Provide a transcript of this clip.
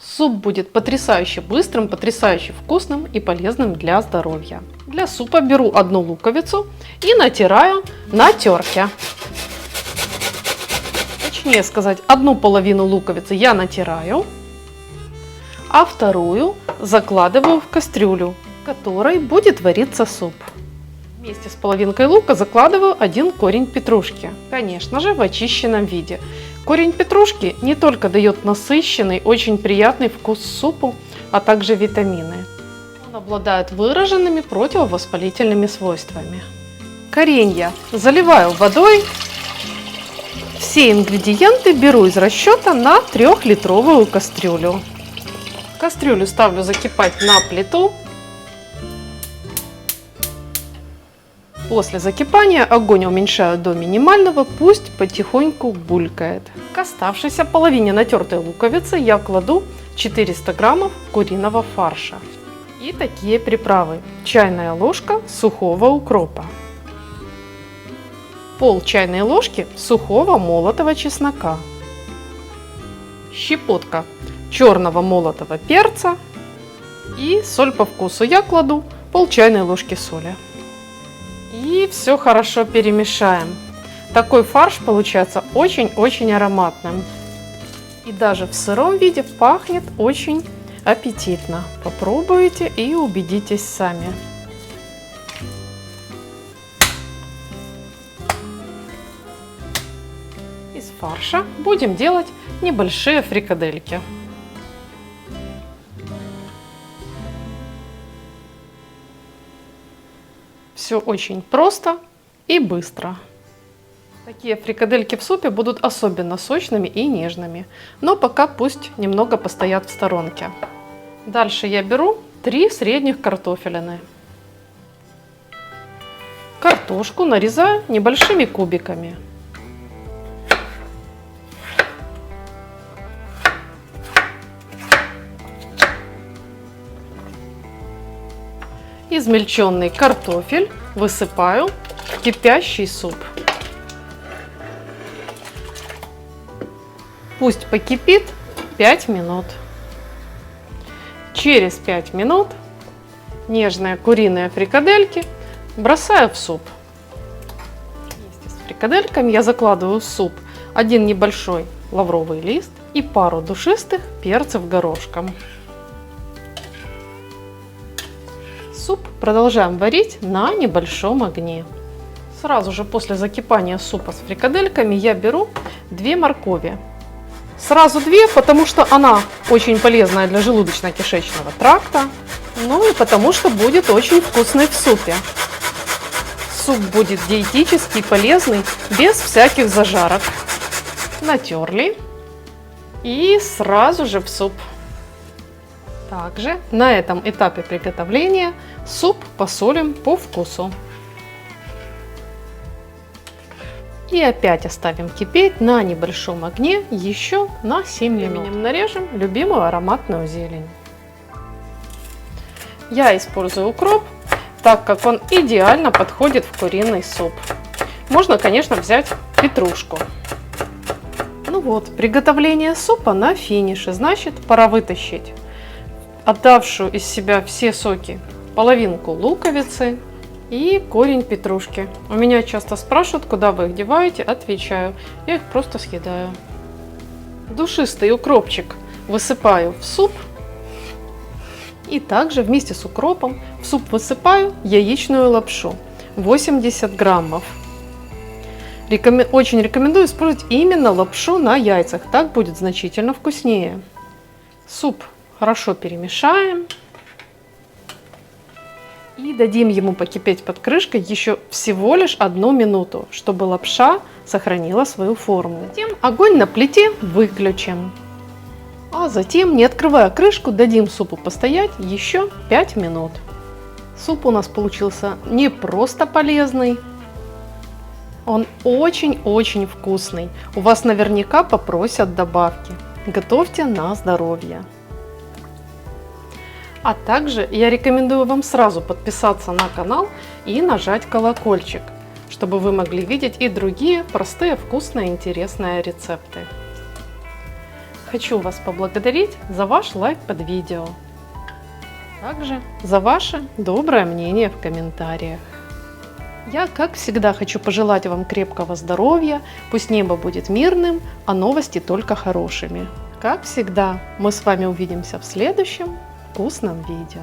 Суп будет потрясающе быстрым, потрясающе вкусным и полезным для здоровья. Для супа беру одну луковицу и натираю на терке. Точнее сказать, одну половину луковицы я натираю, а вторую закладываю в кастрюлю, в которой будет вариться суп. Вместе с половинкой лука закладываю один корень петрушки, конечно же в очищенном виде. Корень петрушки не только дает насыщенный, очень приятный вкус супу, а также витамины. Он обладает выраженными противовоспалительными свойствами. Коренья заливаю водой. Все ингредиенты беру из расчета на 3-литровую кастрюлю. Кастрюлю ставлю закипать на плиту. После закипания огонь уменьшаю до минимального, пусть потихоньку булькает. К оставшейся половине натертой луковицы я кладу 400 граммов куриного фарша. И такие приправы. Чайная ложка сухого укропа. Пол чайной ложки сухого молотого чеснока. Щепотка черного молотого перца. И соль по вкусу я кладу пол чайной ложки соли. И все хорошо перемешаем. Такой фарш получается очень-очень ароматным. И даже в сыром виде пахнет очень аппетитно. Попробуйте и убедитесь сами. Из фарша будем делать небольшие фрикадельки. Все очень просто и быстро. Такие фрикадельки в супе будут особенно сочными и нежными, но пока пусть немного постоят в сторонке. Дальше я беру 3 средних картофелины. Картошку нарезаю небольшими кубиками. Измельченный картофель высыпаю в кипящий суп. Пусть покипит 5 минут. Через 5 минут нежные куриные фрикадельки бросаю в суп. Вместе с фрикадельками я закладываю в суп один небольшой лавровый лист и пару душистых перцев горошком. Суп продолжаем варить на небольшом огне. Сразу же после закипания супа с фрикадельками я беру 2 моркови. Сразу 2, потому что она очень полезная для желудочно-кишечного тракта, ну и потому что будет очень вкусный в супе. Суп будет диетический, полезный, без всяких зажарок. Натерли и сразу же в суп. Также на этом этапе приготовления суп посолим по вкусу. И опять оставим кипеть на небольшом огне еще на 7 минут. Временем нарежем любимую ароматную зелень. Я использую укроп, так как он идеально подходит в куриный суп. Можно, конечно, взять петрушку. Ну вот, приготовление супа на финише, значит, пора вытащить отдавшую из себя все соки половинку луковицы и корень петрушки. У меня часто спрашивают, куда вы их деваете, отвечаю, я их просто съедаю. Душистый укропчик высыпаю в суп и также вместе с укропом в суп высыпаю яичную лапшу 80 граммов. Очень рекомендую использовать именно лапшу на яйцах, так будет значительно вкуснее. Суп хорошо перемешаем и дадим ему покипеть под крышкой еще всего лишь 1 минуту, чтобы лапша сохранила свою форму. Затем огонь на плите выключим, а затем, не открывая крышку, дадим супу постоять еще 5 минут. Суп у нас получился не просто полезный, он очень-очень вкусный. У вас наверняка попросят добавки. Готовьте на здоровье. А также я рекомендую вам сразу подписаться на канал и нажать колокольчик, чтобы вы могли видеть и другие простые, вкусные, интересные рецепты. Хочу вас поблагодарить за ваш лайк под видео. Также за ваше доброе мнение в комментариях. Я, как всегда, хочу пожелать вам крепкого здоровья, пусть небо будет мирным, а новости только хорошими. Как всегда, мы с вами увидимся в следующем вкусном видео.